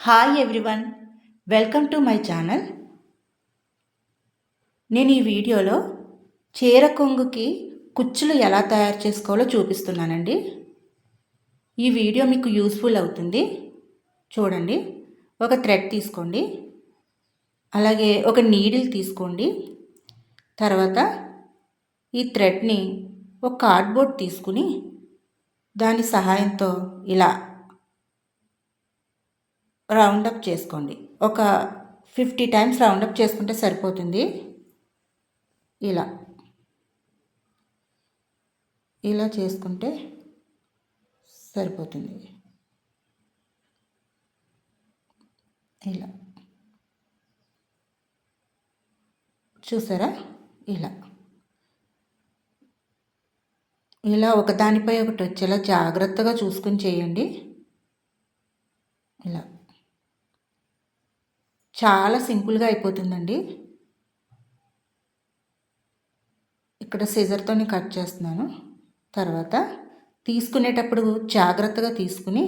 Hi everyone, welcome to my channel. నేను ఈ వీడియోలో చీర కొంగుకి కుచ్చులు ఎలా తయారు చేసుకోవాలో చూపిస్తున్నానండి. ఈ వీడియో మీకు యూస్ఫుల్ అవుతుంది, చూడండి. ఒక థ్రెడ్ తీసుకోండి, అలాగే ఒక నీడిల్ తీసుకోండి. తర్వాత ఈ థ్రెడ్ని ఒక కార్డ్బోర్డ్ తీసుకుని దాని సహాయంతో ఇలా రౌండప్ చేసుకోండి. ఒక 50 టైమ్స్ రౌండప్ చేసుకుంటే సరిపోతుంది. ఇలా ఇలా చేసుకుంటే సరిపోతుంది. ఇలా చూసారా? ఇలా ఇలా ఒకదానిపై ఒకటి వచ్చేలా జాగ్రత్తగా చూసుకుని చేయండి. ఇలా చాలా సింపుల్గా అయిపోతుందండి. ఇక్కడ సిజర్తో కట్ చేస్తున్నాను. తర్వాత తీసుకునేటప్పుడు జాగ్రత్తగా తీసుకుని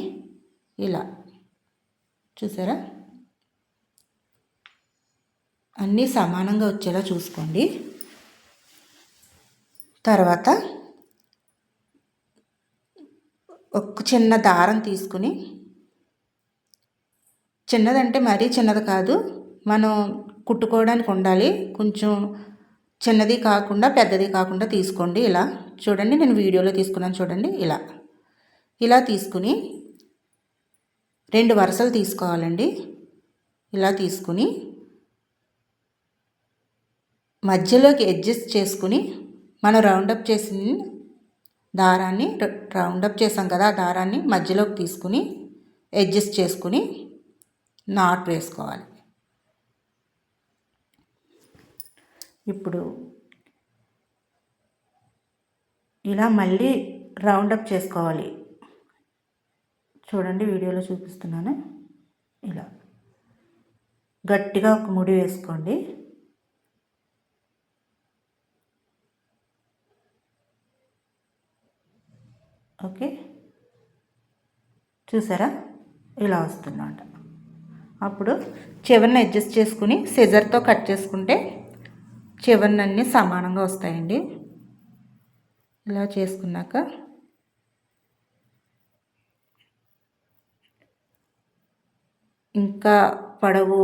ఇలా చూసారా, అన్నీ సమానంగా వచ్చేలా చూసుకోండి. తర్వాత ఒక చిన్న దారం తీసుకుని, చిన్నదంటే మరీ చిన్నది కాదు, మనం కుట్టుకోవడానికి ఉండాలి, కొంచెం చిన్నది కాకుండా పెద్దది కాకుండా తీసుకోండి. ఇలా చూడండి, నేను వీడియోలో తీసుకున్నాను చూడండి. ఇలా తీసుకుని 2 వరుసలు తీసుకోవాలండి. ఇలా తీసుకుని మధ్యలోకి అడ్జస్ట్ చేసుకుని మనం రౌండప్ చేసిన దారాన్ని, రౌండప్ చేసాం కదా, ఆ దారాన్ని మధ్యలోకి తీసుకుని అడ్జస్ట్ చేసుకుని నాట్ వేసుకోవాలి. ఇప్పుడు ఇలా మళ్ళీ రౌండప్ చేసుకోవాలి. చూడండి, వీడియోలో చూపిస్తున్నాను. ఇలా గట్టిగా ఒక ముడి వేసుకోండి. ఓకే, చూసారా? ఇలా వస్తుందంట. అప్పుడు చివరిని అడ్జస్ట్ చేసుకుని సిజర్తో కట్ చేసుకుంటే చివరినన్నీ సమానంగా వస్తాయండి. ఇలా చేసుకున్నాక ఇంకా పొడవు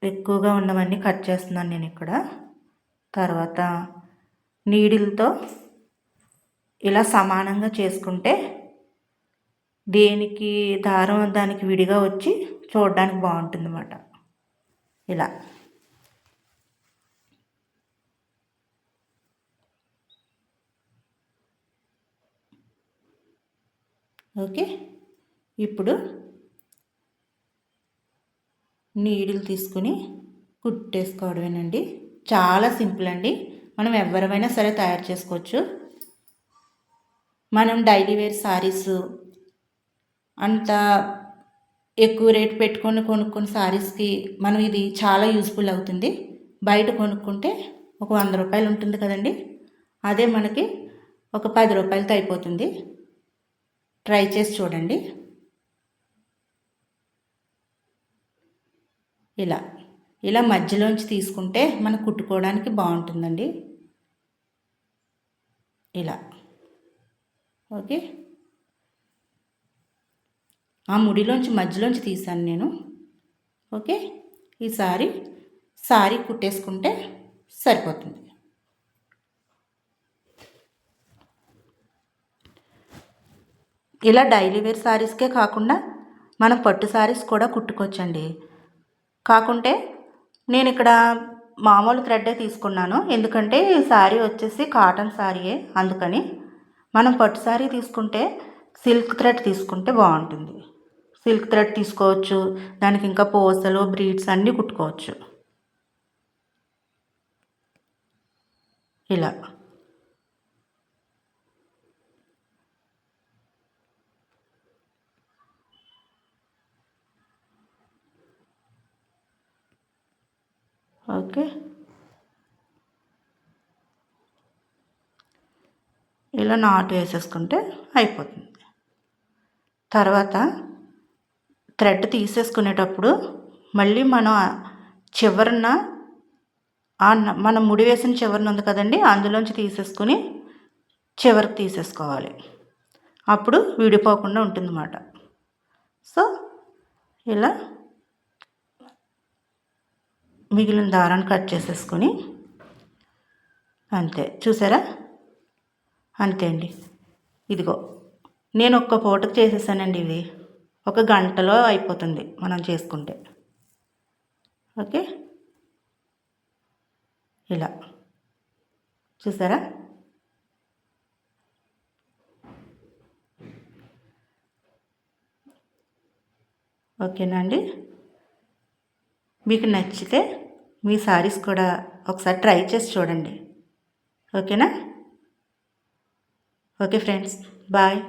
ఎక్కువగా ఉన్నవన్నీ కట్ చేస్తున్నాను నేను ఇక్కడ. తర్వాత నీడిల్తో ఇలా సమానంగా చేసుకుంటే దేనికి దారం దానికి విడిగా వచ్చి చూడడానికి బాగుంటుంది అన్నమాట. ఇలా ఓకే, ఇప్పుడు నీడిల్ తీసుకుని కుట్టేసుకోవడమేనండి. చాలా సింపుల్ అండి. మనం ఎవరైనా సరే తయారు చేసుకోవచ్చు. మనం డైలీ వేర్ సారీస్ అంత ఎక్కువ రేట్ పెట్టుకొని కొనుక్కున్న సారీస్కి మనం ఇది చాలా యూస్ఫుల్ అవుతుంది. బయట కొనుక్కుంటే ఒక 100 రూపాయలు ఉంటుంది కదండి, అదే మనకి ఒక 10 రూపాయలతో అయిపోతుంది. ట్రై చేసి చూడండి. ఇలా మధ్యలోంచి తీసుకుంటే మనం కుట్టుకోవడానికి బాగుంటుందండి. ఇలా ఓకే, ఆ ముడిలోంచి మధ్యలోంచి తీసాను నేను. ఓకే, ఈసారి సారీ కుట్టేసుకుంటే సరిపోతుంది. ఇలా డైలీ వేర్ సారీస్కే కాకుండా మనం పట్టు సారీస్ కూడా కుట్టుకోవచ్చండి. కాకుంటే నేను ఇక్కడ మామూలు థ్రెడ్డే తీసుకున్నాను, ఎందుకంటే ఈ శారీ వచ్చేసి కాటన్ శారీయే, అందుకని. మనం పట్టు శారీ తీసుకుంటే సిల్క్ థ్రెడ్ తీసుకుంటే బాగుంటుంది. సిల్క్ థ్రెడ్ తీసుకోవచ్చు, దానికి ఇంకా పూసలు బ్రీడ్స్ అన్నీ కుట్టుకోవచ్చు. ఇలా ఓకే, ఇలా నాటు వేసేసుకుంటే అయిపోతుంది. తర్వాత థ్రెడ్ తీసేసుకునేటప్పుడు మళ్ళీ మనం చివరన మనం ముడి వేసిన చివరన ఉంది కదండి, అందులోంచి తీసేసుకుని చివరికి తీసేసుకోవాలి. అప్పుడు విడిపోకుండా ఉంటుందన్నమాట. సో ఇలా మిగిలిన దారాన్ని కట్ చేసేసుకొని అంతే. చూసారా? అంతే అండి. ఇదిగో నేను ఒక్క పూటకు చేసేసానండి. ఇది ఒక గంటలో అయిపోతుంది మనం చేసుకుంటే. ఓకే, ఇలా చూసారా? ఓకేనా అండి? మీకు నచ్చితే మీ శారీస్ కూడా ఒకసారి ట్రై చేసి చూడండి. ఓకేనా? Okay friends, bye.